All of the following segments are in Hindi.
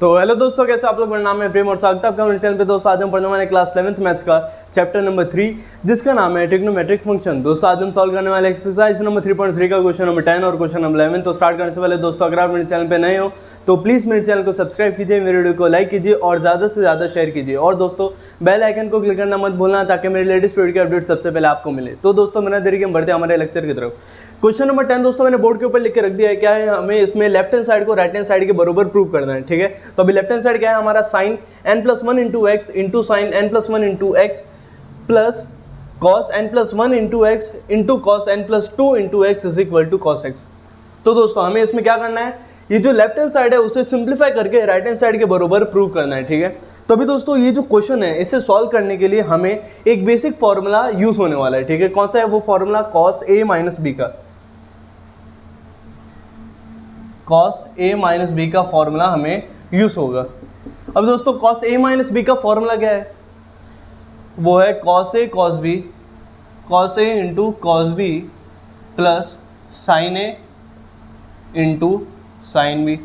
तो हेलो दोस्तों, कैसे आप लोग। मेरा नाम है प्रेम और स्वागत है आपका मेरे चैनल पे। दोस्तों आज हम पढ़ने वाले क्लास 11th मैथ्स का चैप्टर नंबर 3 जिसका नाम है ट्रिग्नोमेट्रिक फंक्शन। दोस्तों आज हम सॉल्व करने वाले एक्सरसाइज नंबर 3.3 का क्वेश्चन नंबर 10 और क्वेश्चन नंबर 11। तो स्टार्ट करने से पहले दोस्तों अगर आप मेरे चैनल पे नए हो तो प्लीज़ मेरे चैनल को सब्सक्राइब कीजिए, मेरे वीडियो को लाइक कीजिए और ज़्यादा से ज़्यादा शेयर कीजिए। और दोस्तों बेल आइकन को क्लिक करना मत भूलना ताकि मेरे लेटेस्ट वीडियो की अपडेट सबसे पहले आपको मिले। तो दोस्तों बिना देरी के हम बढ़ते हैं हमारे लेक्चर की तरफ। क्वेश्चन नंबर 10 दोस्तों मैंने बोर्ड के ऊपर लिख के रख दिया है। क्या है, हमें इसमें लेफ्ट हैंड साइड को राइट हैंड साइड के बराबर प्रूव करना है। ठीक है, तो अभी लेफ्ट हैंड साइड क्या है हमारा, sine n+1 into x into sine n+1 into x plus cos n+1 into x into cos n+2 into x is equal to cos x. तो दोस्तों हमें इसमें क्या करना है, ये जो लेफ्ट हैंड साइड है उसे सिंप्लीफाई करके राइट हैंड साइड के बराबर प्रूव करना है। ठीक है, तो अभी दोस्तों ये जो क्वेश्चन है इसे सॉल्व करने के लिए हमें एक बेसिक फॉर्मूला यूज होने वाला है। ठीक है, कौन सा है वो formula, cos a minus b का। कॉस a माइनस बी का फॉर्मूला हमें यूज होगा। अब दोस्तों कॉस a माइनस बी का फॉर्मूला क्या है, वो है cos a cos b, cos a into cos B plus sine a into sine b.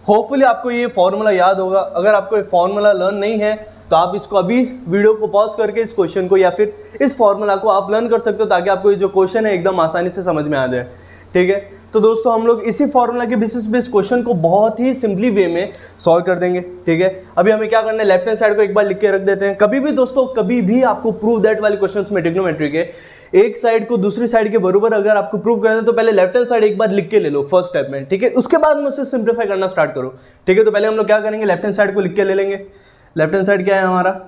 Hopefully आपको ये फॉर्मूला याद होगा। अगर आपको ये फॉर्मूला लर्न नहीं है तो आप इसको अभी वीडियो को पॉज करके इस क्वेश्चन को या फिर इस फॉर्मूला को आप लर्न कर सकते हो ताकि आपको ये जो क्वेश्चन है एकदम आसानी से समझ में आ जाए। ठीक है, तो दोस्तों हम लोग इसी फॉर्मूला के बेसिस पे इस क्वेश्चन को बहुत ही सिंपली वे में सॉल्व कर देंगे। ठीक है, अभी हमें क्या करना है, लेफ्ट हैंड साइड को एक बार लिख के रख देते हैं। कभी भी दोस्तों कभी भी आपको प्रूव दैट वाले क्वेश्चंस में ट्रिग्नोमेट्री के एक साइड को दूसरी साइड के बराबर अगर आपको प्रूव करना है तो पहले लेफ्ट हैंड साइड एक बार लिख के ले लो फर्स्ट स्टेप में। ठीक है, उसके बाद में उसे सिंप्लीफाई करना स्टार्ट करो। ठीक है, तो पहले हम लोग क्या करेंगे, लेफ्ट हैंड साइड को लिख के ले लेंगे। लेफ्ट हैंड साइड क्या है हमारा,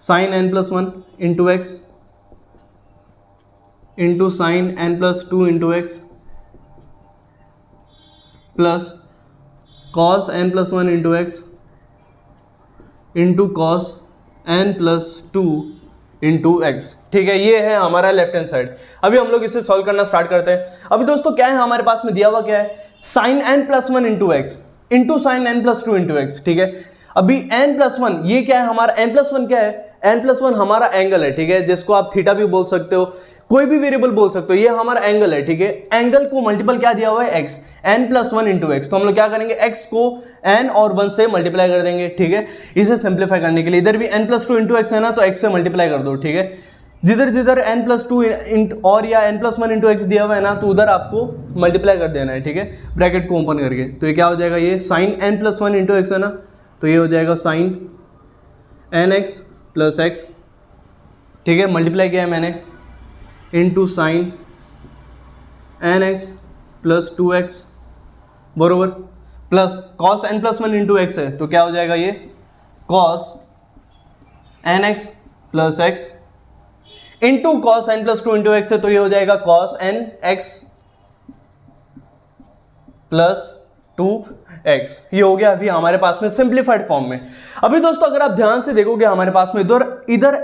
sine n+1 into x into sine n+2 into x plus cos n+1 into x into cos n+2 into x. ठीक है, ये है हमारा लेफ्ट हैंड साइड। अभी हम लोग इसे सॉल्व करना स्टार्ट करते हैं। अभी दोस्तों क्या है हमारे पास में दिया हुआ, क्या है, sine n+1 into x into sine n+2 into x. ठीक है, अभी n+1 ये क्या है हमारा, n+1 क्या है, n+1 हमारा एंगल है। ठीक है, जिसको आप थीटा भी बोल सकते हो, कोई भी वेरिएबल बोल सकते हो, ये हमारा एंगल है। ठीक है, एंगल को मल्टीपल क्या दिया हुआ है, x, n+1 इंटू एक्स। तो हम लोग क्या करेंगे, x को n और 1 से मल्टीप्लाई कर देंगे। ठीक है, इसे सिंप्लीफाई करने के लिए इधर भी n+2 इंटू एक्स है ना, तो x से मल्टीप्लाई कर दो। ठीक है, जिधर जिधर n+2 और या n+1 इंटू एक्स दिया हुआ है ना, तो उधर आपको मल्टीप्लाई कर देना है। ठीक है, ब्रैकेट को ओपन करके, तो ये क्या हो जाएगा, ये साइन n+1 इंटू एक्स है ना, तो ये हो जाएगा साइन nx प्लस एक्स। ठीक है, मल्टीप्लाई किया है मैंने into sine nx plus 2x बरोबर plus cos n+1 into x है, तो क्या हो जाएगा, ये cos nx plus x into cos n+2 into x है, तो ये हो जाएगा कॉस nx प्लस 2x। ये हो गया अभी हमारे पास में सिंप्लीफाइड फॉर्म में। अभी दोस्तों अगर आप ध्यान से देखोगे हमारे पास में इधर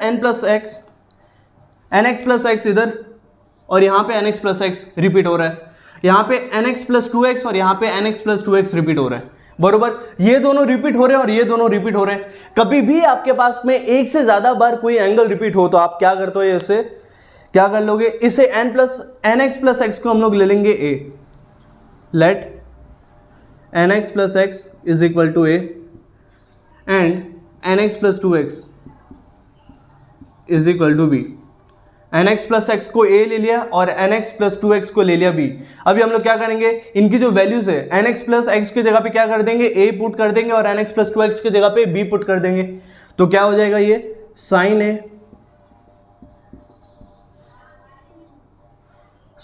nx प्लस एक्स इधर और यहाँ पे nx प्लस एक्स रिपीट हो रहा है, यहाँ पे nx प्लस 2x और यहाँ पे nx प्लस 2x रिपीट हो रहा है बरोबर। ये दोनों रिपीट हो रहे हैं और ये दोनों रिपीट हो रहे हैं। कभी भी आपके पास में एक से ज्यादा बार कोई एंगल रिपीट हो तो आप क्या करते हो, इसे क्या कर लोगे, इसे nx प्लस एक्स को हम लोग ले लेंगे a, let nx plus x is equal to a and nx plus 2x is equal to b। nx plus x को a ले लिया और nx प्लस 2x को ले लिया b। अभी हम लोग क्या करेंगे, इनकी जो वैल्यूज है nx प्लस एक्स की जगह पे क्या कर देंगे, a पुट कर देंगे और nx प्लस 2x की जगह पे b पुट कर देंगे। तो क्या हो जाएगा, ये sine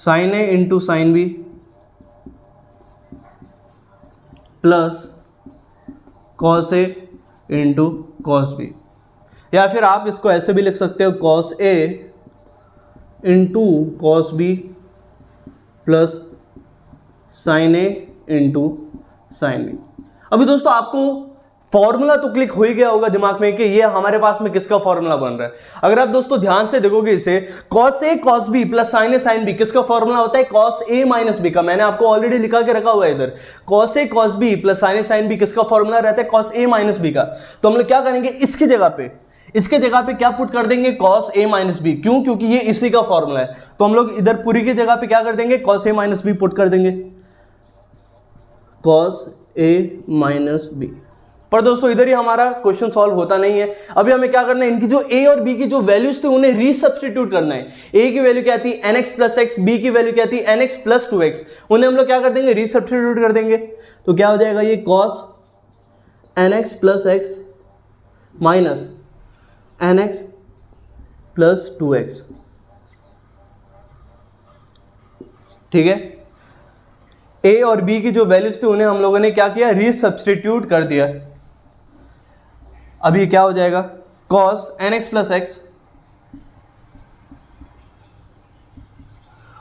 a into sine b plus cos a into cos b। या फिर आप इसको ऐसे भी लिख सकते हो, cos a into cos B plus sine A into sine B. अभी दोस्तों आपको फॉर्मूला तो क्लिक हो ही गया होगा दिमाग में कि ये हमारे पास में किसका फॉर्मूला बन रहा है। अगर आप दोस्तों ध्यान से देखोगे इसे, cos A cos B plus sine A sine B किसका फॉर्मूला होता है, कॉस ए माइनस बी का। मैंने आपको ऑलरेडी लिखा के रखा हुआ है इधर, cos A cos B plus sine A sine B किसका फॉर्मूला रहता है, कॉस ए माइनस बी का। तो हम लोग क्या करेंगे, इसकी जगह पे क्या पुट कर देंगे, कॉस ए माइनस बी। क्यों, क्योंकि ये इसी का फॉर्मूला है। तो हम लोग इधर पूरी की जगह पे क्या कर देंगे, cos A minus B put कर देंगे, कॉस ए माइनस बी। पर दोस्तों इधर ही हमारा क्वेश्चन सॉल्व होता नहीं है। अभी हमें क्या करना है, इनकी जो ए और बी की जो वैल्यूज थी उन्हें रीसब्स्टिट्यूट करना है। ए की वैल्यू क्या थी nx प्लस एक्स, बी की वैल्यू क्या थी nx प्लस 2x, उन्हें हम लोग क्या कर देंगे, रीसब्स्टिट्यूट कर देंगे। तो क्या हो जाएगा, ये cos nx plus x minus nx plus 2x। ठीक है, ए और बी की जो वैल्यूज थी उन्हें हम लोगों ने क्या किया, रीसब्स्टिट्यूट कर दिया। अब ये क्या हो जाएगा, cos nx प्लस एक्स,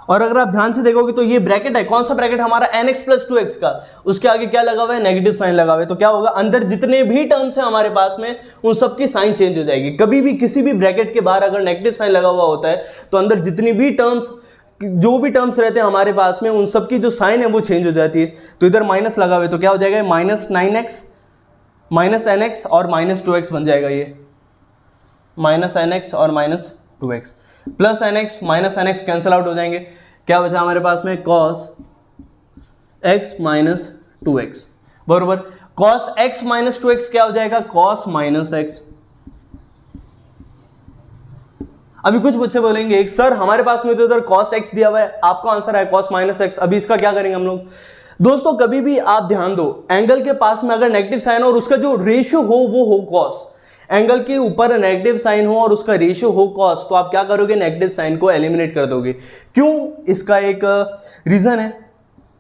और अगर आप ध्यान से देखोगे तो ये ब्रैकेट है, कौन सा ब्रैकेट हमारा nx प्लस 2x का, उसके आगे क्या लगा हुआ है, नेगेटिव साइन लगा हुआ है। तो क्या होगा, अंदर जितने भी टर्म्स हैं हमारे पास में उन सबकी साइन चेंज हो जाएगी। कभी भी किसी भी ब्रैकेट के बाहर अगर नेगेटिव साइन लगा हुआ होता है तो अंदर जितनी भी टर्म्स, जो भी टर्म्स रहते हैं हमारे पास में, उन सबकी जो साइन है वो चेंज हो जाती है। तो इधर माइनस लगा हुआ है तो क्या हो जाएगा, माइनस 9x माइनस nx और माइनस 2x बन जाएगा। ये माइनस nx और minus 2x plus nx minus nx cancel out हो जाएंगे। क्या बचा हमारे पास में, cos x माइनस 2x बरोबर cos x माइनस 2x क्या हो जाएगा, cos माइनस x। अभी कुछ बच्चे बोलेंगे सर हमारे पास में तो इधर cos x दिया हुआ है, आपका आंसर है cos माइनस x, अभी इसका क्या करेंगे हम लोग। दोस्तों कभी भी आप ध्यान दो, एंगल के पास में अगर नेगेटिव साइन हो और उसका जो रेशियो हो वो हो cos, एंगल के ऊपर नेगेटिव साइन हो और उसका रेशियो हो cos, तो आप क्या करोगे, नेगेटिव साइन को एलिमिनेट कर दोगे। क्यों, इसका एक रीजन है।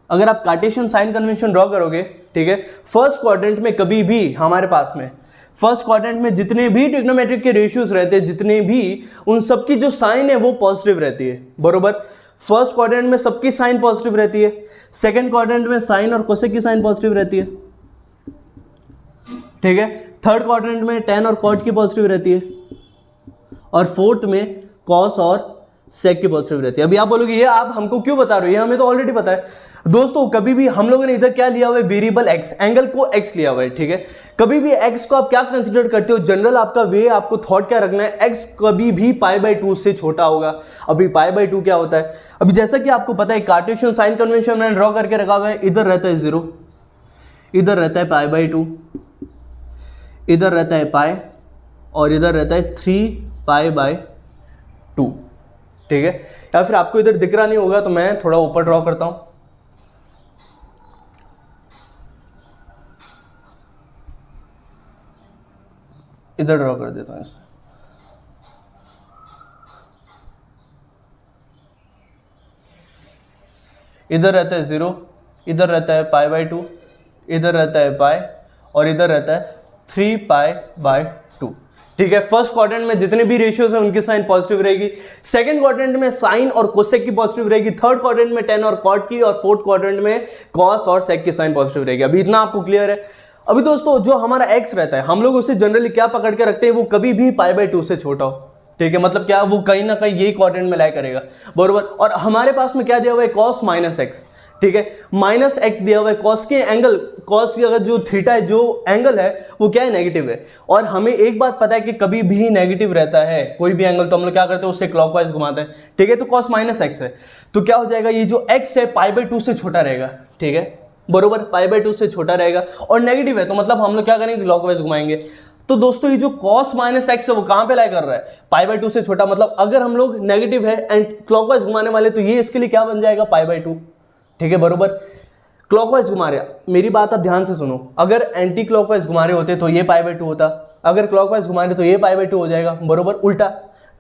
अगर आप कार्टेशियन साइन कन्वेंशन ड्रॉ करोगे, ठीक है, फर्स्ट क्वाड्रेंट में कभी भी हमारे पास में फर्स्ट क्वाड्रेंट में जितने भी ट्रिग्नोमेट्रिक के रेशियोज रहते हैं, जितने भी, उन सबकी जो साइन है वो पॉजिटिव रहती है बरोबर। फर्स्ट क्वाड्रेंट में सबकी साइन पॉजिटिव रहती है, सेकंड क्वाड्रेंट में साइन और कोसेक की साइन पॉजिटिव रहती है, ठीक है, थर्ड क्वाड्रेंट में tan और cot की पॉजिटिव रहती है, और फोर्थ में cos और sec की पॉजिटिव रहती है। अभी आप बोलोगे ये आप हमको क्यों बता रहे हो, ये हमें तो ऑलरेडी पता है। दोस्तों कभी भी हम लोगों ने इधर क्या लिया हुआ है, वेरिएबल x, एंगल को x लिया हुआ है, ठीक है। कभी भी x को आप क्या कंसीडर करते हो, जनरल आपका वे, आपको थॉट क्या रखना है, x कभी भी π/2 से छोटा होगा। अभी π/2 क्या होता है, अभी जैसा कि आपको पता है कार्टेशियन साइन कन्वेंशन मैंने ड्रॉ करके रखा हुआ है, इधर रहता है 0, इधर रहता है π/2, इधर रहता है पाई, और इधर रहता है 3π/2, ठीक है। या फिर आपको इधर दिख रहा नहीं होगा तो मैं थोड़ा ऊपर ड्रॉ करता हूं, इधर ड्रॉ कर देता हूं इसे। इधर रहता है 0, इधर रहता है π/2, इधर रहता है पाई, और इधर रहता है 3π/2, ठीक है। फर्स्ट क्वाड्रेंट में जितने भी रेशियोज हैं उनकी साइन पॉजिटिव रहेगी, सेकंड क्वाड्रेंट में साइन और कोसेक की पॉजिटिव रहेगी, थर्ड क्वाड्रेंट में tan और cot की, और फोर्थ क्वाड्रेंट में cos और sec की साइन पॉजिटिव रहेगी। अभी इतना आपको क्लियर है। अभी दोस्तों जो हमारा x रहता है हम लोग उसे जनरली क्या पकड़ के रखते हैं, वो कभी भी π/2 से छोटा हो, ठीक है। मतलब क्या, वो कहीं ना कहीं यही क्वाड्रेंट में लाई करेगा बरोबर। और हमारे पास में क्या दिया हुआ है, cos माइनस एक्स, ठीक है, माइनस एक्स दिया हुआ है। कॉस के एंगल, कॉस की अगर जो थीटा है, जो एंगल है वो क्या है, नेगेटिव है। और हमें एक बात पता है कि कभी भी नेगेटिव रहता है कोई भी एंगल तो हम लोग क्या करते हैं, उससे क्लॉकवाइज घुमाते हैं, ठीक है। तो कॉस माइनस एक्स है तो क्या हो जाएगा, ये जो एक्स है π/2 से छोटा रहेगा, ठीक है बरोबर, π/2 से छोटा रहेगा, और नेगेटिव है तो मतलब हम लोग क्या करेंगे, क्लॉकवाइज घुमाएंगे। तो दोस्तों ये जो cos माइनस एक्स है वो कहां पे लाई कर रहा है, π/2 से छोटा। मतलब अगर हम लोग नेगेटिव है एंड क्लॉकवाइज घुमाने वाले तो ये इसके लिए क्या बन जाएगा, π/2, ठीक है बरोबर। क्लॉकवाइज घुमा रहे, मेरी बात आप ध्यान से सुनो, अगर एंटी क्लॉकवाइज घुमा रहे होते तो ये π/2 होता, अगर क्लॉकवाइज घुमा रहे तो ये π/2 हो जाएगा बरोबर, उल्टा,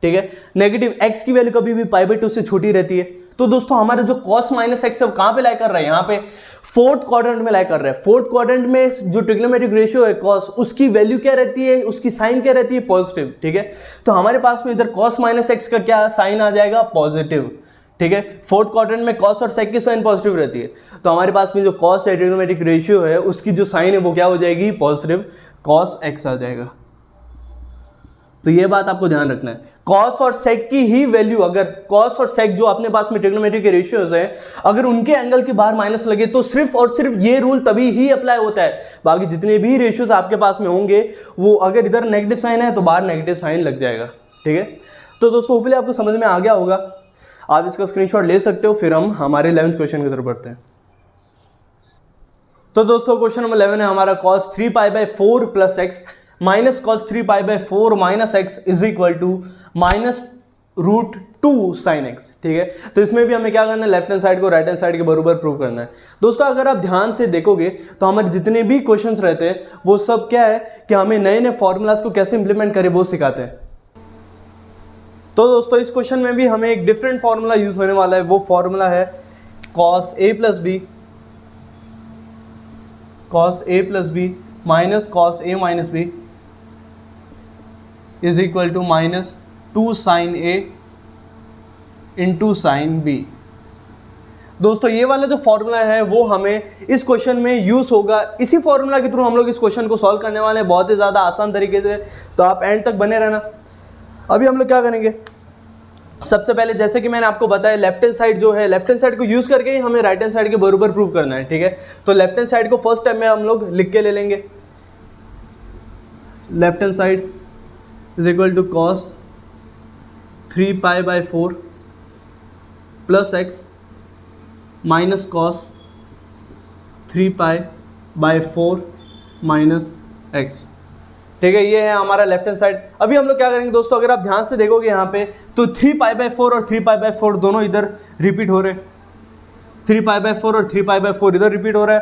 ठीक है। नेगेटिव x की वैल्यू कभी भी π/2 से छोटी रहती है। तो दोस्तों हमारा जो cos माइनस एक्स है वो कहां पे लाई कर रहा है, यहाँ पे फोर्थ क्वाड्रेंट में लाई कर रहा है। फोर्थ क्वाड्रेंट में जो ट्रिग्नोमेट्रिक रेशियो है cos, उसकी वैल्यू क्या रहती है, उसकी साइन क्या रहती है, पॉजिटिव, ठीक है। तो हमारे पास में इधर cos माइनस एक्स का क्या साइन आ जाएगा, पॉजिटिव, ठीक है। फोर्थ क्वाड्रेंट में cos और sec की साइन पॉजिटिव रहती है, तो हमारे पास में जो cos है, ट्रिग्नोमेट्रिक रेशियो है, उसकी जो साइन है वो क्या हो जाएगी, पॉजिटिव, cos x आ जाएगा। तो ये बात आपको ध्यान रखना है, cos और sec की ही वैल्यू, अगर cos और sec जो अपने पास में ट्रिग्नोमेट्रिक के रेशियोज हैं, अगर उनके एंगल के बाहर माइनस लगे तो सिर्फ और सिर्फ ये रूल तभी ही अप्लाई होता है। बाकी जितने भी रेशियोज आपके पास में होंगे वो अगर इधर नेगेटिव साइन है तो बाहर नेगेटिव साइन लग जाएगा, ठीक है। तो दोस्तों होपफुली आपको समझ में आ गया होगा, आप इसका स्क्रीनशॉट ले सकते हो। फिर हम हमारे 11th क्वेश्चन की तरफ बढ़ते हैं। तो दोस्तों क्वेश्चन नंबर 11 है हमारा cos 3π/4 plus x minus cos 3π/4 minus x is equal to -√2 sin x। ठीक है, तो इसमें भी हमें क्या करना है, लेफ्ट हैंड साइड को राइट हैंड साइड के बराबर प्रूव करना है। दोस्तों अगर आप ध्यान से देखोगे तो हमारे जितने भी क्वेश्चंस रहते हैं वो सब क्या है कि हमें नए नए फॉर्मूलाज को कैसे इंप्लीमेंट करें वो सिखाते हैं। तो दोस्तों इस क्वेश्चन में भी हमें एक डिफरेंट फॉर्मूला यूज होने वाला है, वो फॉर्मूला है cos a plus B minus cos a minus B is equal to -2 sin a into sin b। दोस्तों ये वाला जो फॉर्मूला है वो हमें इस क्वेश्चन में यूज होगा। इसी फॉर्मूला के थ्रू हम लोग इस क्वेश्चन को सॉल्व करने वाले हैं बहुत ही ज़्यादा आसान तरीके से, तो आप एंड तक बने रहना। अभी हम लोग क्या करेंगे, सबसे पहले जैसे कि मैंने आपको बताया लेफ्ट हैंड साइड जो है, लेफ्ट हैंड साइड को यूज़ करके ही हमें राइट हैंड साइड के बराबर प्रूव करना है। ठीक है, तो लेफ्ट हैंड साइड को फर्स्ट टाइम में हम लोग लिख के ले लेंगे, left hand side is equal to cos 3π/4 plus x minus cos 3π/4 minus x. ठीक है, ये है हमारा लेफ्ट हैंड साइड। अभी हम लोग क्या करेंगे दोस्तों, अगर आप ध्यान से देखोगे यहाँ पे तो 3π/4 और 3π/4 दोनों इधर रिपीट हो रहे हैं, 3π/4 और 3π/4 इधर रिपीट हो रहा है,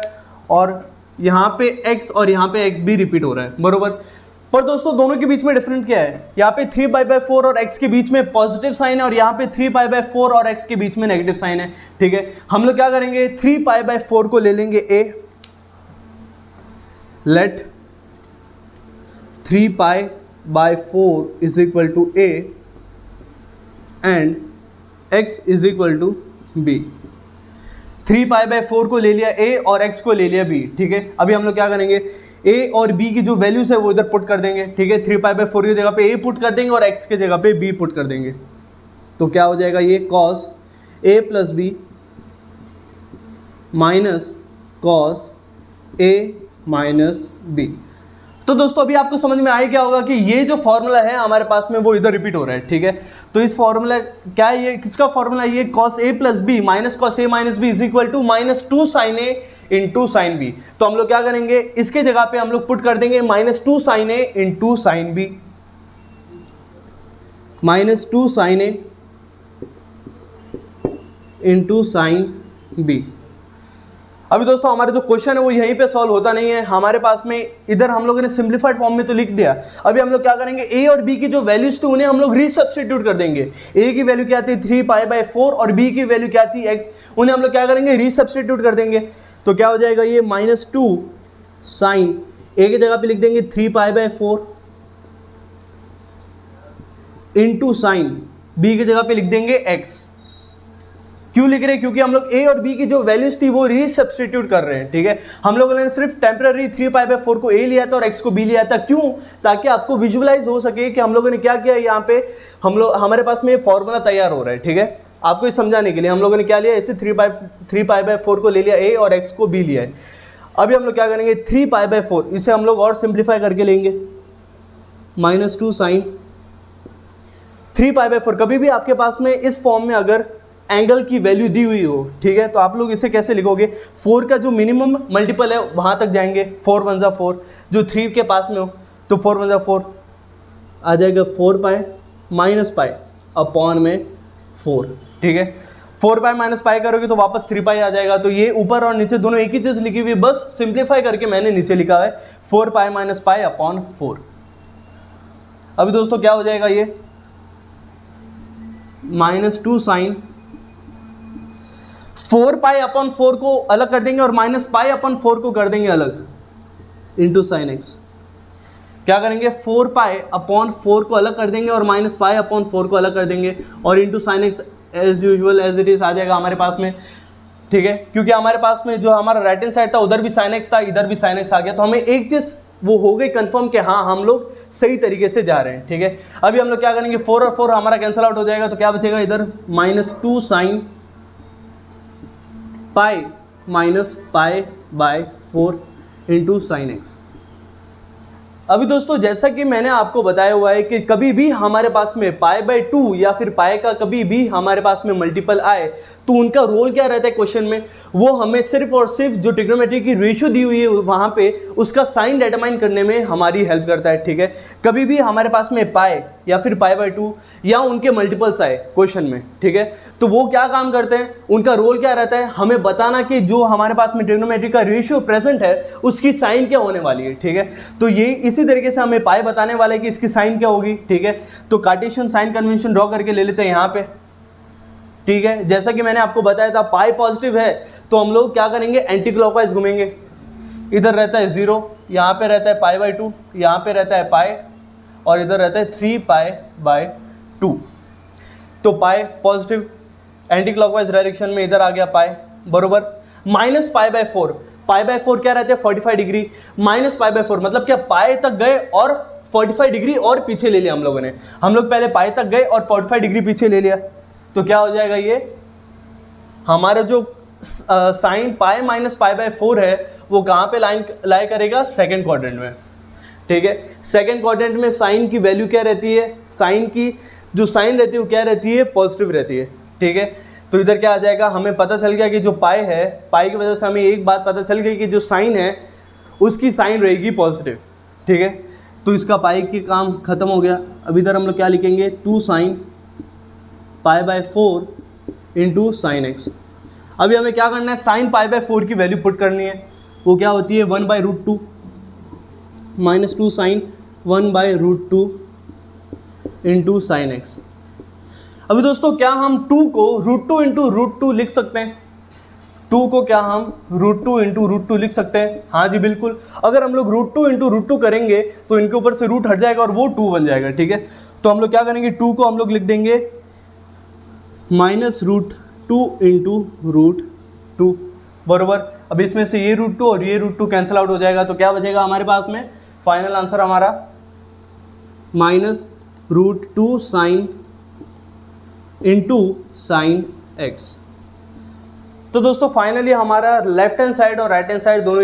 और यहाँ पे x और यहाँ पे x भी रिपीट हो रहा है, बरोबर। पर दोस्तों दोनों के बीच में डिफरेंट क्या है, यहाँ पे 3π/4 और x के बीच में पॉजिटिव साइन है और यहाँ पे 3π/4 और x के बीच में नेगेटिव साइन है। ठीक है, हम लोग क्या करेंगे, 3π/4 को ले लेंगे a, let 3π/4 is equal to a and x is equal to b। 3π/4 को ले लिया a और x को ले लिया b। ठीक है, अभी हम लोग क्या करेंगे, a और b की जो वैल्यूज है वो इधर पुट कर देंगे। ठीक है, 3π/4 की जगह पे a पुट कर देंगे और x की जगह पे b पुट कर देंगे, तो क्या हो जाएगा, ये cos a plus b minus cos a minus b। तो दोस्तों अभी आपको समझ में आया क्या होगा कि ये जो फॉर्मूला है हमारे पास में वो इधर रिपीट हो रहा है। ठीक है, तो इस फॉर्मूला क्या है, ये किसका फॉर्मूला है, ये cos a plus B minus cos a minus B is equal to -2 sin a into sine B. तो हम लोग क्या करेंगे, इसके जगह पे हम लोग पुट कर देंगे -2 sin a into sine B, -2 sin a into sine B. अभी दोस्तों हमारा जो क्वेश्चन है वो यहीं पे सॉल्व होता नहीं है, हमारे पास में इधर हम लोगों ने सिंप्लीफाइड फॉर्म में तो लिख दिया। अभी हम लोग क्या करेंगे, a और b की जो वैल्यूज थी उन्हें हम लोग रीसब्स्टिट्यूट कर देंगे। a की वैल्यू क्या थी 3π/4 और b की वैल्यू क्या थी x, उन्हें हम लोग क्या करेंगे, रीसब्स्टिट्यूट कर देंगे। तो क्या हो जाएगा, ये -2 sin a की जगह पे लिख देंगे 3π/4 इंटू साइन b की जगह पे लिख देंगे x। क्यों लिख रहे हैं, क्योंकि हम लोग a और b की जो वैल्यूज थी वो रीसब्स्टिट्यूट कर रहे हैं। ठीक है, हम लोगों ने सिर्फ टेम्पररी 3π/4 को a लिया था और x को b लिया था, क्यों, ताकि आपको विजुअलाइज हो सके कि हम लोगों ने क्या किया, यहाँ पे हमारे पास में ये फॉर्मूला तैयार हो रहा है। ठीक है, आपको इस समझाने के लिए हम लोगों ने क्या लिया, ऐसे 3π/4 को ले लिया a और x को b लिया है। अभी हम लोग क्या करेंगे, 3π/4 इसे हम लोग और सिंप्लीफाई करके लेंगे, -2 sin 3π/4। कभी भी आपके पास में इस फॉर्म में अगर एंगल की वैल्यू दी हुई हो, ठीक है, तो आप लोग इसे कैसे लिखोगे, 4 का जो मिनिमम मल्टीपल है वहाँ तक जाएंगे, 4 1 4, जो 3 के पास में हो तो 4 1 4 आ जाएगा 4π - π अपॉन में 4। ठीक है, 4π - π करोगे तो वापस 3π आ जाएगा। तो ये ऊपर और नीचे दोनों एक ही चीज़ लिखी हुई, बस सिंप्लीफाई करके मैंने नीचे लिखा है 4π - π अपॉन 4। अभी दोस्तों क्या हो जाएगा, ये -2 sin 4π/4 को अलग कर देंगे और -π/4 को कर देंगे अलग, इंटू साइन एक्स। क्या करेंगे, 4π/4 को अलग कर देंगे और -π/4 को अलग कर देंगे और into sine x as usual as it is आ जाएगा हमारे पास में। ठीक है, क्योंकि हमारे पास में जो हमारा राइट हैंड साइड था उधर भी साइन एक्स था, इधर भी साइन एक्स आ गया, तो हमें एक चीज़ वो हो गई कंफर्म कि हाँ हम लोग सही तरीके से जा रहे हैं। ठीक है, अभी हम लोग क्या करेंगे, 4 और 4 हमारा कैंसिल आउट हो जाएगा, तो क्या बचेगा इधर -2 sin π - π/4 इंटू साइन एक्स। अभी दोस्तों जैसा कि मैंने आपको बताया हुआ है कि कभी भी हमारे पास में π/2 या फिर पाई का कभी भी हमारे पास में मल्टीपल आए तो उनका रोल क्या रहता है क्वेश्चन में, वो हमें सिर्फ और सिर्फ जो ट्रिग्नोमेट्री की रेशियो दी हुई है वहाँ पे उसका साइन डिटरमाइन करने में हमारी हेल्प करता है, ठीक है। कभी भी हमारे पास में पाई या फिर पाई बाय 2 या उनके मल्टीपल्स आए क्वेश्चन में, ठीक है, तो वो क्या काम करते हैं, उनका रोल क्या रहता है, हमें बताना कि जो हमारे पास में ट्रिग्नोमेट्री का रेशियो प्रेजेंट है उसकी साइन क्या होने वाली है, ठीक है। तो ये इसी तरीके से हमें पाई बताने वाला है कि इसकी साइन क्या होगी, ठीक है। तो कार्टेशियन साइन कन्वेंशन ड्रॉ करके ले लेते हैं यहाँ पे, ठीक है। जैसा कि मैंने आपको बताया था पाई पॉजिटिव है तो हम लोग क्या करेंगे, एंटी क्लॉकवाइज घूमेंगे। इधर रहता है 0, यहाँ पे रहता है पाई बाय 2, यहाँ पे रहता है पाई और इधर रहता है 3 पाई बाय 2। तो पाई पॉजिटिव, एंटी क्लॉकवाइज डायरेक्शन में इधर आ गया पाई, बरोबर। Minus pi by 4, pi by 4 क्या रहता है 45 डिग्री, माइनस पाई बाय 4 मतलब क्या पाई तक गए और 45 डिग्री और पीछे ले लिया हम लोगों ने। हम लोग पहले पाई तक गए और 45 डिग्री पीछे ले लिया, तो क्या हो जाएगा, ये हमारा जो sine pi minus pi by 4 है वो कहाँ पे लाई करेगा, सेकंड क्वाड्रेंट में, ठीक है। सेकंड क्वाड्रेंट में साइन की वैल्यू क्या रहती है, साइन की जो साइन रहती है वो क्या रहती है, पॉजिटिव रहती है, ठीक है। तो इधर क्या आ जाएगा, हमें पता चल गया कि जो पाई है, पाई की वजह से हमें एक बात पता चल गई कि जो साइन है उसकी साइन रहेगी पॉजिटिव, ठीक है। तो इसका पाई की काम खत्म हो गया। अब इधर हम लोग क्या लिखेंगे, 2 sine pi by 4 into sine x. अभी हमें क्या करना है, साइन पाई बाय 4 की वैल्यू पुट करनी है, वो क्या होती है 1/√2 minus 2 sine 1/√2 into sine x. अभी दोस्तों क्या हम 2 को √2 इंटू √2 लिख सकते हैं, 2 को क्या हम √2 इंटू √2 लिख सकते हैं, हाँ जी बिल्कुल। अगर हम लोग √2 इंटू √2 करेंगे तो इनके ऊपर से रूट हट जाएगा और वो 2 बन जाएगा, ठीक है। तो हम लोग क्या करेंगे, 2 को हम लोग लिख देंगे -√2 इंटू √2, बरोबर। अब इसमें से ये √2 और ये √2 कैंसिल आउट हो जाएगा, तो क्या बचेगा हमारे पास में, फाइनल आंसर हमारा -√2 साइन इंटू साइन एक्स। तो दोस्तों फाइनली हमारा लेफ्ट हैंड साइड और राइट हैंड साइड दोनों